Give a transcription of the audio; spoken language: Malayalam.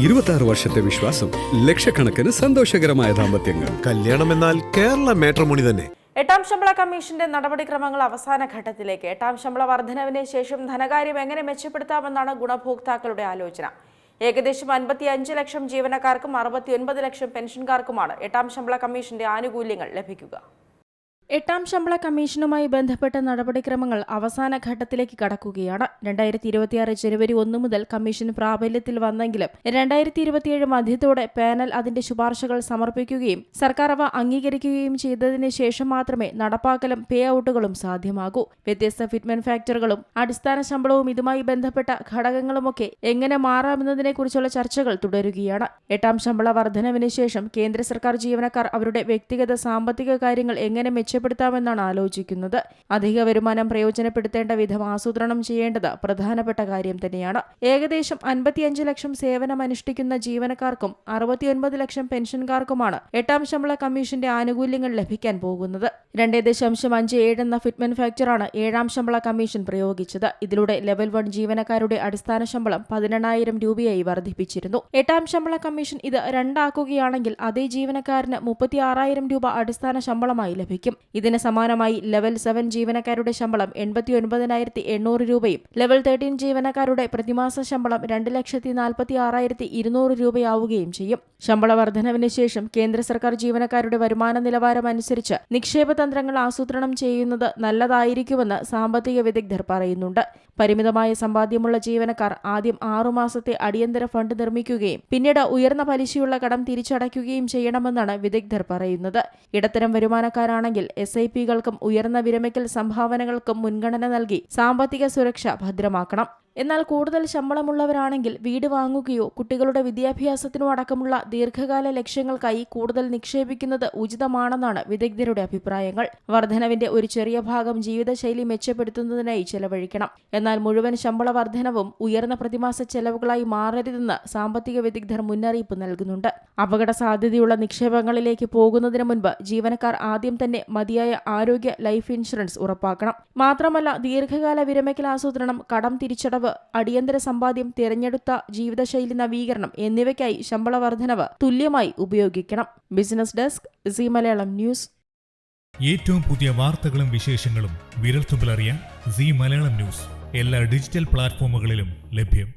26 വർഷത്തെ വിശ്വാസം, ലക്ഷക്കണക്കിന് സന്തോഷകരമായ ദാമ്പത്യങ്ങൾ. കല്യാണം എന്നാൽ കേരള മാട്രിമോണി തന്നെ. എട്ടാം ശമ്പള കമ്മീഷന്റെ നടപടിക്രമങ്ങൾ അവസാന ഘട്ടത്തിലേക്ക്. എട്ടാം ശമ്പള വർധനവിന് ശേഷം ധനകാര്യം എങ്ങനെ മെച്ചപ്പെടുത്താമെന്നാണ് ഗുണഭോക്താക്കളുടെ ആലോചന. ഏകദേശം 55 ലക്ഷം ജീവനക്കാർക്കും 69 ലക്ഷം പെൻഷൻകാർക്കുമാണ് എട്ടാം ശമ്പള കമ്മീഷന്റെ ആനുകൂല്യങ്ങൾ ലഭിക്കുക. എട്ടാം ശമ്പള കമ്മീഷനുമായി ബന്ധപ്പെട്ട നടപടിക്രമങ്ങൾ അവസാന ഘട്ടത്തിലേക്ക് കടക്കുകയാണ്. 2026 ജനുവരി 1 മുതൽ കമ്മീഷൻ പ്രാബല്യത്തിൽ വന്നെങ്കിലും 2027 മധ്യത്തോടെ പാനൽ അതിന്റെ ശുപാർശകൾ സമർപ്പിക്കുകയും സർക്കാർ അവ അംഗീകരിക്കുകയും ചെയ്തതിനു ശേഷം മാത്രമേ നടപ്പാക്കലും പേ ഔട്ടുകളും സാധ്യമാകൂ. വ്യത്യസ്ത ഫിറ്റ്മെന്റ് ഫാക്ടറുകളും അടിസ്ഥാന ശമ്പളവും ഇതുമായി ബന്ധപ്പെട്ട ഘടകങ്ങളുമൊക്കെ എങ്ങനെ മാറാമെന്നതിനെക്കുറിച്ചുള്ള ചർച്ചകൾ തുടരുകയാണ്. എട്ടാം ശമ്പള വർധനവിന് ശേഷം കേന്ദ്ര സർക്കാർ ജീവനക്കാർ അവരുടെ വ്യക്തിഗത സാമ്പത്തിക കാര്യങ്ങൾ എങ്ങനെ മെച്ചപ്പെടുത്താമെന്നാണ് ആലോചിക്കുന്നത്. അധിക വരുമാനം പ്രയോജനപ്പെടുത്തേണ്ട വിധം ആസൂത്രണം ചെയ്യേണ്ടത് പ്രധാനപ്പെട്ട കാര്യം തന്നെയാണ്. ഏകദേശം 55 ലക്ഷം സേവനമനുഷ്ഠിക്കുന്ന ജീവനക്കാർക്കും 69 ലക്ഷം പെൻഷൻകാർക്കുമാണ് എട്ടാം ശമ്പള കമ്മീഷന്റെ ആനുകൂല്യങ്ങൾ ലഭിക്കാൻ പോകുന്നത്. 2.57 എന്ന ഫിറ്റ്മെന്റ് ഫാക്ടറാണ് ഏഴാം ശമ്പള കമ്മീഷൻ പ്രയോഗിച്ചത്. ഇതിലൂടെ ലെവൽ 1 ജീവനക്കാരുടെ അടിസ്ഥാന ശമ്പളം 18,000 രൂപയായി വർദ്ധിപ്പിച്ചിരുന്നു. എട്ടാം ശമ്പള കമ്മീഷൻ ഇത് 2 ആക്കുകയാണെങ്കിൽ അതേ ജീവനക്കാരന് 36,000 രൂപ അടിസ്ഥാന ശമ്പളമായി ലഭിക്കും. ഇതിന് സമാനമായി ലെവൽ 7 ജീവനക്കാരുടെ ശമ്പളം 89,800 രൂപയും ലെവൽ 13 ജീവനക്കാരുടെ പ്രതിമാസ ശമ്പളം 2,46,200 രൂപയാവുകയും ചെയ്യും. ശമ്പള വർധനവിന് ശേഷം കേന്ദ്ര സർക്കാർ ജീവനക്കാരുടെ വരുമാന നിലവാരം അനുസരിച്ച് നിക്ഷേപ തന്ത്രങ്ങൾ ആസൂത്രണം ചെയ്യുന്നത് നല്ലതായിരിക്കുമെന്ന് സാമ്പത്തിക വിദഗ്ധർ പറയുന്നുണ്ട്. പരിമിതമായ സമ്പാദ്യമുള്ള ജീവനക്കാർ ആദ്യം 6 മാസത്തെ അടിയന്തര ഫണ്ട് നിർമ്മിക്കുകയും പിന്നീട് ഉയർന്ന പലിശയുള്ള കടം തിരിച്ചടയ്ക്കുകയും ചെയ്യണമെന്നാണ് വിദഗ്ധർ പറയുന്നത്. ഇടത്തരം വരുമാനക്കാരാണെങ്കിൽ SIP-കൾക്കും ഉയർന്ന വിരമിക്കൽ സംഭാവനകൾക്കും മുൻഗണന നൽകി സാമ്പത്തിക സുരക്ഷ ഭദ്രമാക്കണം. എന്നാൽ കൂടുതൽ ശമ്പളമുള്ളവരാണെങ്കിൽ വീട് വാങ്ങുകയോ കുട്ടികളുടെ വിദ്യാഭ്യാസത്തിനോ അടക്കമുള്ള ദീർഘകാല ലക്ഷ്യങ്ങൾക്കായി കൂടുതൽ നിക്ഷേപിക്കുന്നത് ഉചിതമാണെന്നാണ് വിദഗ്ധരുടെ അഭിപ്രായങ്ങൾ. വർധനവിന്റെ ഒരു ചെറിയ ഭാഗം ജീവിതശൈലി മെച്ചപ്പെടുത്തുന്നതിനായി ചെലവഴിക്കണം. എന്നാൽ മുഴുവൻ ശമ്പള വർധനവും ഉയർന്ന പ്രതിമാസ ചെലവുകളായി മാറരുതെന്ന് സാമ്പത്തിക വിദഗ്ധർ മുന്നറിയിപ്പ് നൽകുന്നുണ്ട്. അപകട സാധ്യതയുള്ള നിക്ഷേപങ്ങളിലേക്ക് പോകുന്നതിന് മുൻപ് ജീവനക്കാർ ആദ്യം തന്നെ മതിയായ ആരോഗ്യ ലൈഫ് ഇൻഷുറൻസ് ഉറപ്പാക്കണം. മാത്രമല്ല ദീർഘകാല വിരമിക്കൽ ആസൂത്രണം, കടം തിരിച്ചടവ്, അടിയന്തര സമ്പാദ്യം, തിരഞ്ഞെടുത്ത ജീവിതശൈലി നവീകരണം എന്നിവയ്ക്കായി ശമ്പള വർധനവ് തുല്യമായി ഉപയോഗിക്കണം. Business desk, Zee Malayalam news. ഏറ്റവും പുതിയ വാർത്തകളും വിശേഷങ്ങളും വിരൽത്തുമ്പിലറിയാൻ സീ മലയാളം ന്യൂസ് എല്ലാ ഡിജിറ്റൽ പ്ലാറ്റ്ഫോമുകളിലും ലഭ്യം.